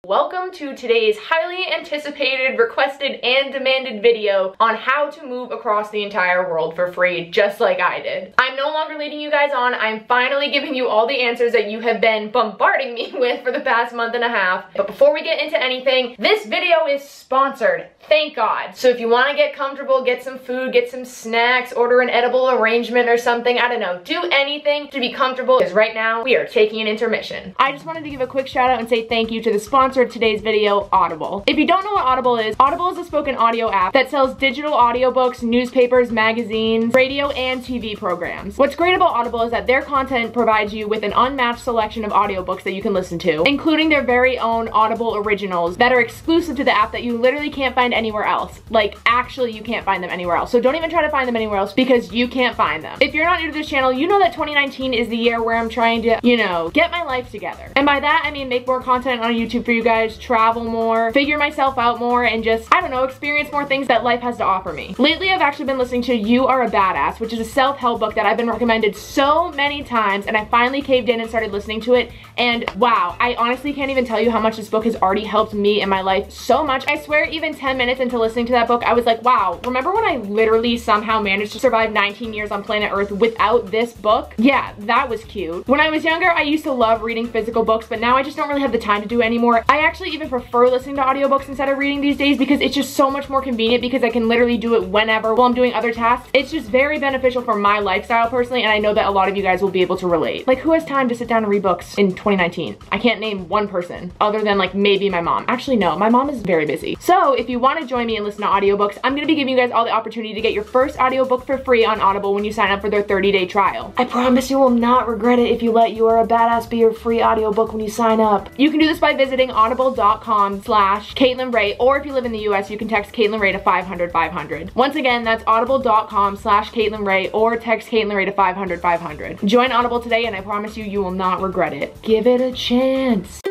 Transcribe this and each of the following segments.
Welcome to today's highly anticipated, requested, and demanded video on how to move across the entire world for free, just like I did. I'm no longer leading you guys on. I'm finally giving you all the answers that you have been bombarding me with for the past month and a half. But before we get into anything, this video is sponsored. Thank God. So if you want to get comfortable, get some food, get some snacks, order an edible arrangement or something, I don't know, do anything to be comfortable, because right now we are taking an intermission. I just wanted to give a quick shout out and say thank you to the sponsor of today's video, Audible. If you don't know what Audible is a spoken audio app that sells digital audiobooks, newspapers, magazines, radio, and TV programs. What's great about Audible is that their content provides you with an unmatched selection of audiobooks that you can listen to, including their very own Audible originals that are exclusive to the app that you literally can't find anywhere else. Like, actually, you can't find them anywhere else. So don't even try to find them anywhere else because you can't find them. If you're not new to this channel, you know that 2019 is the year where I'm trying to, you know, get my life together. And by that, I mean make more content on YouTube for you guys, travel more, figure myself out more, and just, I don't know, experience more things that life has to offer me. Lately, I've actually been listening to You Are a Badass, which is a self-help book that I've been recommended so many times, and I finally caved in and started listening to it, and wow, I honestly can't even tell you how much this book has already helped me in my life so much. I swear, even 10 minutes into listening to that book, I was like, wow, remember when I literally somehow managed to survive 19 years on planet Earth without this book? Yeah, that was cute. When I was younger, I used to love reading physical books, but now I just don't really have the time to do it anymore. I actually even prefer listening to audiobooks instead of reading these days because it's just so much more convenient because I can literally do it whenever while I'm doing other tasks. It's just very beneficial for my lifestyle personally, and I know that a lot of you guys will be able to relate. Like, who has time to sit down and read books in 2019? I can't name one person other than like maybe my mom. Actually, no, my mom is very busy. So if you want to join me and listen to audiobooks, I'm gonna be giving you guys all the opportunity to get your first audiobook for free on Audible when you sign up for their 30-day trial. I promise you will not regret it if you let You Are a Badass be your free audiobook when you sign up. You can do this by visiting audible.com/CaitlynRay, or if you live in the US, you can text Caitlyn Ray to 500-500. Once again, that's audible.com/CaitlynRay, or text Caitlyn Ray to 500-500. Join Audible today, and I promise you, you will not regret it. Give it a chance.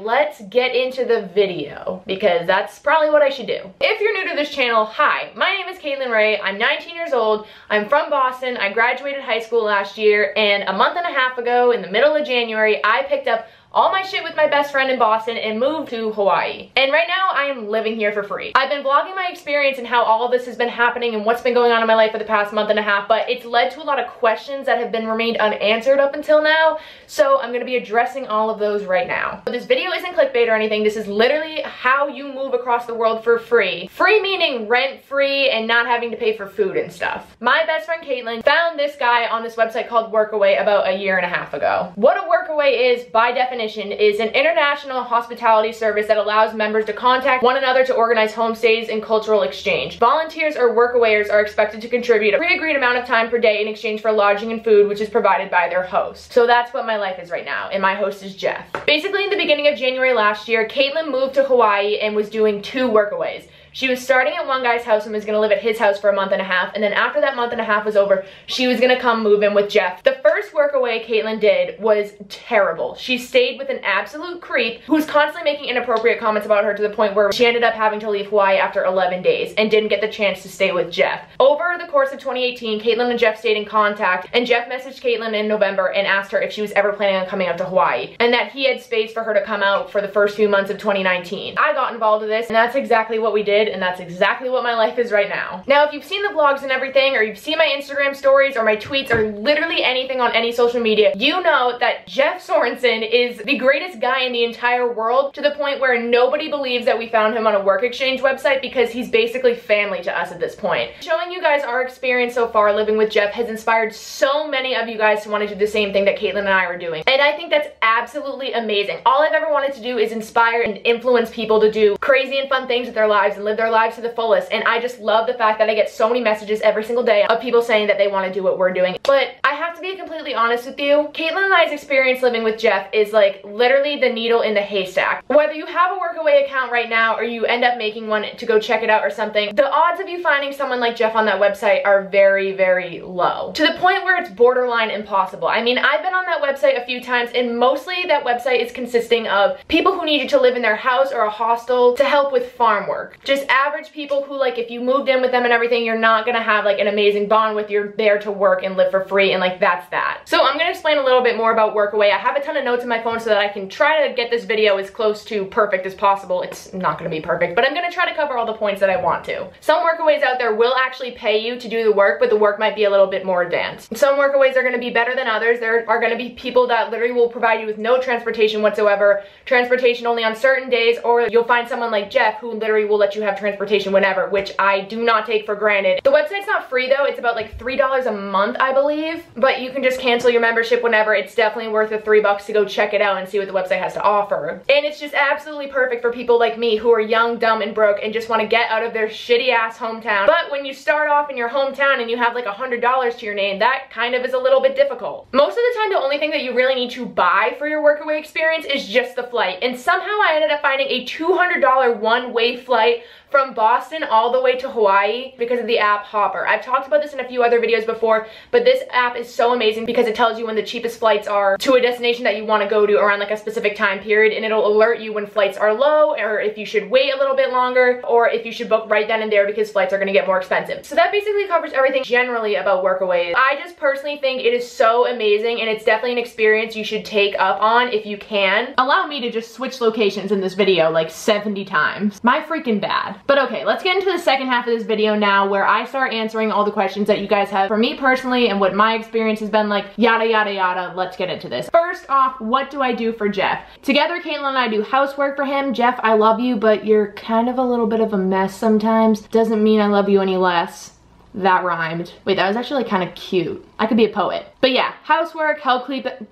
Let's get into the video because that's probably what I should do. If you're new to this channel, hi, my name is Caitlyn Ray. I'm 19 years old. I'm from Boston. I graduated high school last year, and a month and a half ago, in the middle of January, I picked up all my shit with my best friend in Boston and moved to Hawaii. And right now I am living here for free. I've been vlogging my experience and how all of this has been happening and what's been going on in my life for the past month and a half, but it's led to a lot of questions that have been remained unanswered up until now. So I'm gonna be addressing all of those right now. But this video isn't clickbait or anything. This is literally how you move across the world for free. Free meaning rent-free and not having to pay for food and stuff. My best friend Caitlyn found this guy on this website called Workaway about a year and a half ago. What a Workaway is, by definition, is an international hospitality service that allows members to contact one another to organize homestays and cultural exchange. Volunteers or workawayers are expected to contribute a pre-agreed amount of time per day in exchange for lodging and food, which is provided by their host. So that's what my life is right now, and my host is Jeff. Basically, in the beginning of January last year, Caitlyn moved to Hawaii and was doing 2 workaways. She was starting at one guy's house and was gonna live at his house for a month and a half, and then after that month and a half was over, she was gonna come move in with Jeff. The first workaway Caitlyn did was terrible. She stayed with an absolute creep who was constantly making inappropriate comments about her to the point where she ended up having to leave Hawaii after 11 days and didn't get the chance to stay with Jeff. Over the course of 2018, Caitlyn and Jeff stayed in contact, and Jeff messaged Caitlyn in November and asked her if she was ever planning on coming out to Hawaii, and that he had space for her to come out for the first few months of 2019. I got involved with this, and that's exactly what we did, and that's exactly what my life is right now. Now, if you've seen the vlogs and everything, or you've seen my Instagram stories or my tweets or literally anything on any social media, you know that Jeff Sorensen is the greatest guy in the entire world, to the point where nobody believes that we found him on a work exchange website because he's basically family to us at this point. Showing you guys our experience so far living with Jeff has inspired so many of you guys to want to do the same thing that Caitlyn and I are doing. And I think that's absolutely amazing. All I've ever wanted to do is inspire and influence people to do crazy and fun things with their lives and live live their lives to the fullest. And I just love the fact that I get so many messages every single day of people saying that they want to do what we're doing. But I have to be completely honest with you. Caitlyn and I's experience living with Jeff is like literally the needle in the haystack. Whether you have a Workaway account right now or you end up making one to go check it out or something, the odds of you finding someone like Jeff on that website are very, very low. To the point where it's borderline impossible. I mean, I've been on that website a few times, and mostly that website is consisting of people who need you to live in their house or a hostel to help with farm work. Just average people who, like, if you moved in with them and everything, you're not gonna have like an amazing bond with. You're there to work and live for free, and like that's that. So I'm gonna explain a little bit more about Workaway. I have a ton of notes in my phone so that I can try to get this video as close to perfect as possible. It's not gonna be perfect, but I'm gonna try to cover all the points that I want to. Some Workaways out there will actually pay you to do the work, but the work might be a little bit more advanced. Some Workaways are gonna be better than others. There are gonna be people that literally will provide you with no transportation whatsoever, transportation only on certain days, or you'll find someone like Jeff who literally will let you have transportation whenever, which I do not take for granted. The website's not free though. It's about like $3 a month, I believe, but you can just cancel your membership whenever. It's definitely worth the $3 to go check it out and see what the website has to offer. And it's just absolutely perfect for people like me who are young, dumb, and broke and just want to get out of their shitty ass hometown. But when you start off in your hometown and you have like $100 to your name, that kind of is a little bit difficult. Most of the time, the only thing that you really need to buy for your Workaway experience is just the flight. And somehow I ended up finding a $200 one-way flight from Boston all the way to Hawaii because of the app Hopper. I've talked about this in a few other videos before, but this app is so amazing because it tells you when the cheapest flights are to a destination that you want to go to around like a specific time period, and it'll alert you when flights are low, or if you should wait a little bit longer, or if you should book right then and there because flights are going to get more expensive. So that basically covers everything generally about Workaway. I just personally think it is so amazing, and it's definitely an experience you should take up on if you can. Allow me to just switch locations in this video like 70 times. My freaking bad. But okay, let's get into the second half of this video now, where I start answering all the questions that you guys have for me personally and what my experience has been like, yada yada yada. Let's get into this. First off, what do I do for Jeff? Together, Caitlyn and I do housework for him. Jeff, I love you, but you're kind of a little bit of a mess sometimes. Doesn't mean I love you any less. That rhymed. Wait, that was actually kind of cute. I could be a poet. But yeah, housework, help keep it.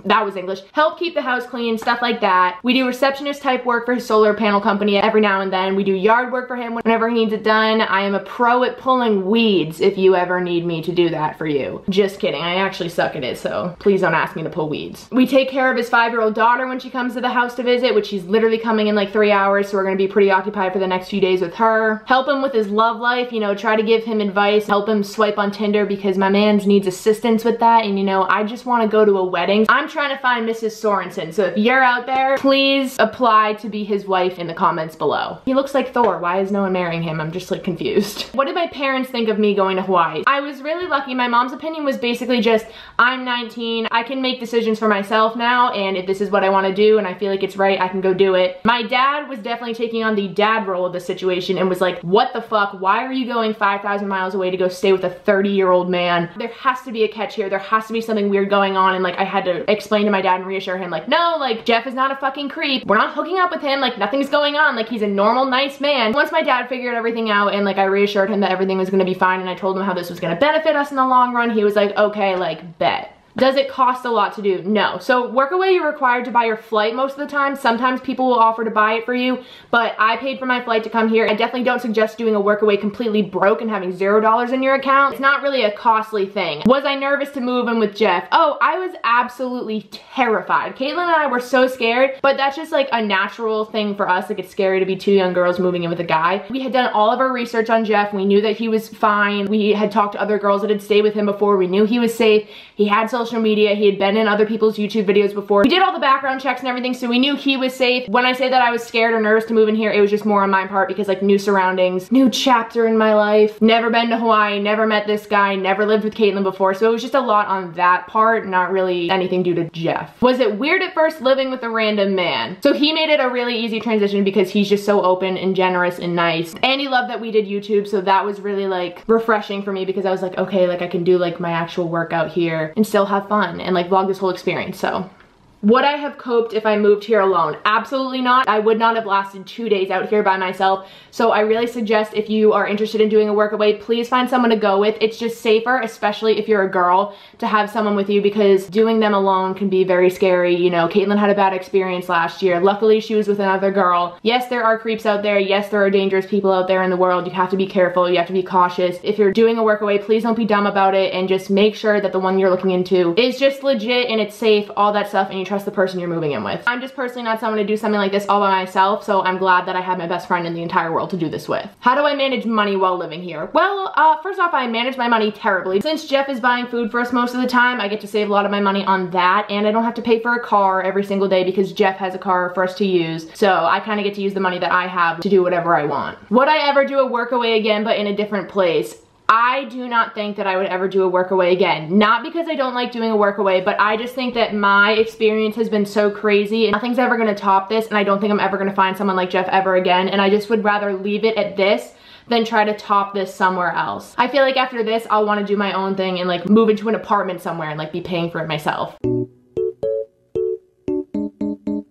That was English. Help keep the house clean, stuff like that. We do receptionist type work for his solar panel company every now and then. We do yard work for him whenever he needs it done. I am a pro at pulling weeds if you ever need me to do that for you. Just kidding, I actually suck at it, so please don't ask me to pull weeds. We take care of his 5-year-old daughter when she comes to the house to visit, which she's literally coming in like 3 hours, so we're gonna be pretty occupied for the next few days with her. Help him with his love life, you know, try to give him advice, help him swipe on Tinder because my man's needs assistance with that, and you know, I just wanna go to a wedding. I'm trying to find Mrs. Sorensen, so if you're out there, please apply to be his wife in the comments below. He looks like Thor. Why is no one marrying him? I'm just like confused. What did my parents think of me going to Hawaii? I was really lucky. My mom's opinion was basically just, I'm 19, I can make decisions for myself now, and if this is what I want to do and I feel like it's right, I can go do it. My dad was definitely taking on the dad role of the situation and was like, what the fuck? Why are you going 5,000 miles away to go stay with a 30-year-old man? There has to be a catch here. There has to be something weird going on, and like I had to explain to my dad and reassure him like, no, like Jeff is not a fucking creep. We're not hooking up with him. Like nothing's going on. Like he's a normal, nice man. Once my dad figured everything out and like I reassured him that everything was gonna be fine and I told him how this was gonna benefit us in the long run, he was like, okay, like bet. Does it cost a lot to do? No. So Workaway, you're required to buy your flight most of the time. Sometimes people will offer to buy it for you, but I paid for my flight to come here. I definitely don't suggest doing a Workaway completely broke and having $0 in your account. It's not really a costly thing. Was I nervous to move in with Jeff? Oh, I was absolutely terrified. Caitlyn and I were so scared, but that's just like a natural thing for us. Like it's scary to be two young girls moving in with a guy. We had done all of our research on Jeff. We knew that he was fine. We had talked to other girls that had stayed with him before. We knew he was safe. He had social media. He had been in other people's YouTube videos before. We did all the background checks and everything, so we knew he was safe. When I say that I was scared or nervous to move in here, it was just more on my part because like new surroundings, new chapter in my life, never been to Hawaii, never met this guy, never lived with Caitlyn before, so it was just a lot on that part, not really anything due to Jeff. Was it weird at first living with a random man? So he made it a really easy transition because he's just so open and generous and nice, and he loved that we did YouTube, so that was really like refreshing for me because I was like, okay, like I can do like my actual workout here and still have fun and like vlog this whole experience. So Would I have coped if I moved here alone? Absolutely not. I would not have lasted 2 days out here by myself. So I really suggest if you are interested in doing a workaway, please find someone to go with. It's just safer, especially if you're a girl, to have someone with you because doing them alone can be very scary. You know, Caitlyn had a bad experience last year. Luckily, she was with another girl. Yes, there are creeps out there. Yes, there are dangerous people out there in the world. You have to be careful. You have to be cautious. If you're doing a workaway, please don't be dumb about it and just make sure that the one you're looking into is just legit and it's safe, all that stuff, and you trust the person you're moving in with. I'm just personally not someone to do something like this all by myself, so I'm glad that I have my best friend in the entire world to do this with. How do I manage money while living here? Well, first off, I manage my money terribly. Since Jeff is buying food for us most of the time, I get to save a lot of my money on that, and I don't have to pay for a car every single day because Jeff has a car for us to use, so I kind of get to use the money that I have to do whatever I want. Would I ever do a workaway again, but in a different place? I do not think that I would ever do a workaway again. Not because I don't like doing a workaway, but I just think that my experience has been so crazy and nothing's ever gonna top this, and I don't think I'm ever gonna find someone like Jeff ever again, and I just would rather leave it at this than try to top this somewhere else. I feel like after this, I'll wanna do my own thing and like move into an apartment somewhere and like be paying for it myself.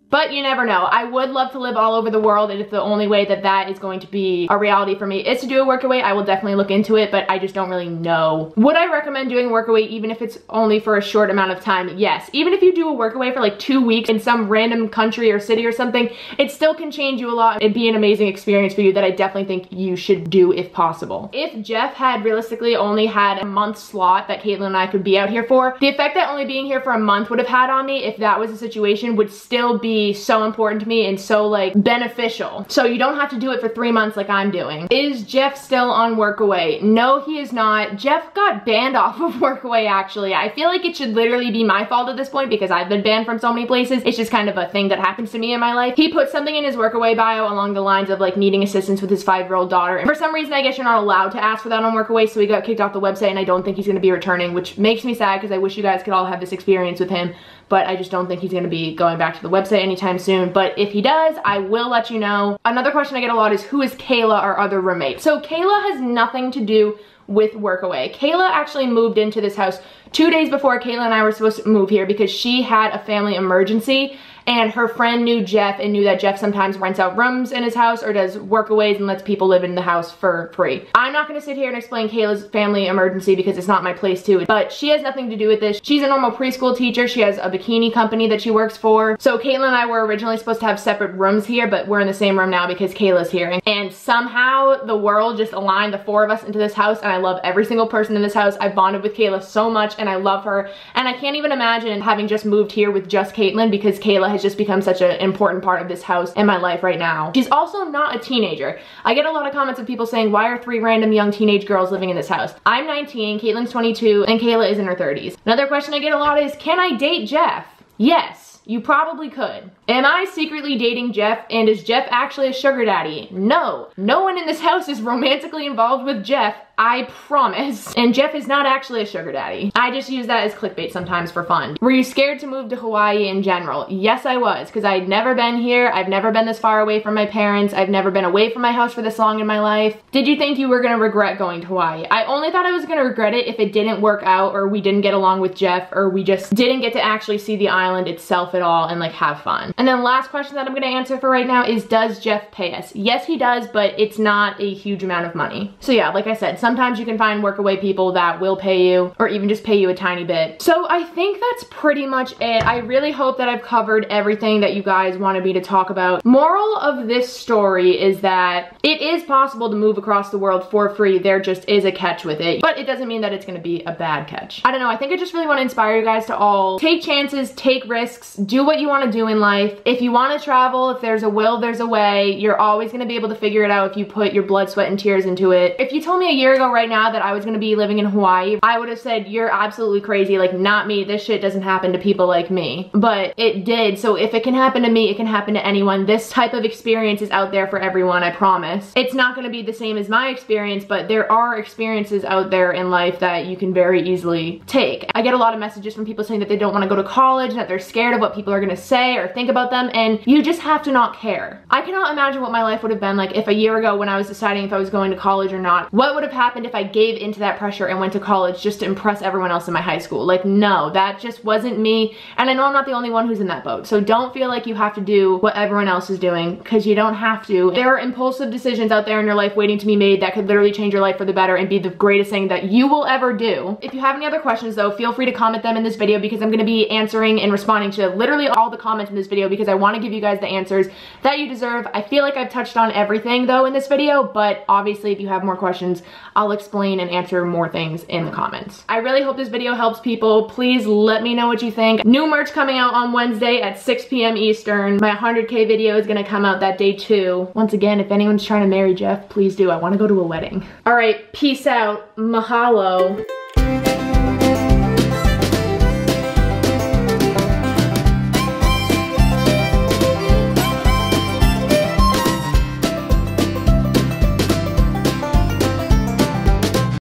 But you never know. I would love to live all over the world, and if the only way that that is going to be a reality for me is to do a workaway, I will definitely look into it, but I just don't really know. Would I recommend doing a workaway even if it's only for a short amount of time? Yes. Even if you do a workaway for like 2 weeks in some random country or city or something, it still can change you a lot. It'd be an amazing experience for you that I definitely think you should do if possible. If Jeff had realistically only had a month slot that Caitlyn and I could be out here for, the effect that only being here for a month would have had on me, if that was a situation, would still be so important to me and so like beneficial. So you don't have to do it for 3 months like I'm doing. Is Jeff still on workaway? No, he is not. Jeff got banned off of workaway actually. I feel like it should literally be my fault at this point because I've been banned from so many places. It's just kind of a thing that happens to me in my life. He put something in his workaway bio along the lines of like needing assistance with his 5-year-old daughter. And for some reason, I guess you're not allowed to ask for that on workaway, so he got kicked off the website, and I don't think he's gonna be returning, which makes me sad because I wish you guys could all have this experience with him, but I just don't think he's gonna be going back to the website anytime soon. But if he does, I will let you know. Another question I get a lot is, who is Kayla, our other roommate? So Kayla has nothing to do with workaway. Kayla actually moved into this house 2 days before Kayla and I were supposed to move here because she had a family emergency, and her friend knew Jeff and knew that Jeff sometimes rents out rooms in his house or does workaways and lets people live in the house for free. I'm not gonna sit here and explain Kayla's family emergency because it's not my place to, but she has nothing to do with this. She's a normal preschool teacher. She has a bikini company that she works for. So Caitlyn and I were originally supposed to have separate rooms here, but we're in the same room now because Kayla's here. And somehow the world just aligned the 4 of us into this house, and I love every single person in this house. I bonded with Kayla so much and I love her. And I can't even imagine having just moved here with just Caitlyn because Kayla has just become such an important part of this house in my life right now. She's also not a teenager. I get a lot of comments of people saying, why are 3 random young teenage girls living in this house? I'm 19, Caitlyn's 22, and Kayla is in her 30s. Another question I get a lot is, can I date Jeff? Yes, you probably could. Am I secretly dating Jeff, and is Jeff actually a sugar daddy? No. No one in this house is romantically involved with Jeff, I promise. And Jeff is not actually a sugar daddy. I just use that as clickbait sometimes for fun. Were you scared to move to Hawaii in general? Yes, I was, because I'd never been here. I've never been this far away from my parents. I've never been away from my house for this long in my life. Did you think you were gonna regret going to Hawaii? I only thought I was gonna regret it if it didn't work out, or we didn't get along with Jeff, or we just didn't get to actually see the island itself at all and like have fun. And then last question that I'm gonna answer for right now is, does Jeff pay us? Yes, he does, but it's not a huge amount of money. So yeah, like I said, sometimes you can find workaway people that will pay you, or even just pay you a tiny bit. So I think that's pretty much it. I really hope that I've covered everything that you guys wanted me to talk about. Moral of this story is that it is possible to move across the world for free. There just is a catch with it, but it doesn't mean that it's gonna be a bad catch. I don't know, I think I just really want to inspire you guys to all take chances, take risks, do what you want to do in life. If you want to travel, if there's a will, there's a way. You're always going to be able to figure it out if you put your blood, sweat, and tears into it. If you told me a year ago right now that I was going to be living in Hawaii, I would have said, you're absolutely crazy, like not me, this shit doesn't happen to people like me. But it did, so if it can happen to me, it can happen to anyone. This type of experience is out there for everyone, I promise. It's not going to be the same as my experience, but there are experiences out there in life that you can very easily take. I get a lot of messages from people saying that they don't want to go to college, that they're scared of what what people are gonna say or think about them, and you just have to not care. I cannot imagine what my life would have been like if a year ago when I was deciding if I was going to college or not, what would have happened if I gave into that pressure and went to college just to impress everyone else in my high school. Like, no, that just wasn't me, and I know I'm not the only one who's in that boat. So don't feel like you have to do what everyone else is doing, because you don't have to. There are impulsive decisions out there in your life waiting to be made that could literally change your life for the better and be the greatest thing that you will ever do. If you have any other questions though, feel free to comment them in this video, because I'm gonna be answering and responding to literally all the comments in this video, because I wanna give you guys the answers that you deserve. I feel like I've touched on everything though in this video, but obviously if you have more questions, I'll explain and answer more things in the comments. I really hope this video helps people. Please let me know what you think. New merch coming out on Wednesday at 6 p.m. Eastern. My 100K video is gonna come out that day too. Once again, if anyone's trying to marry Jeff, please do. I wanna go to a wedding. All right, peace out. Mahalo.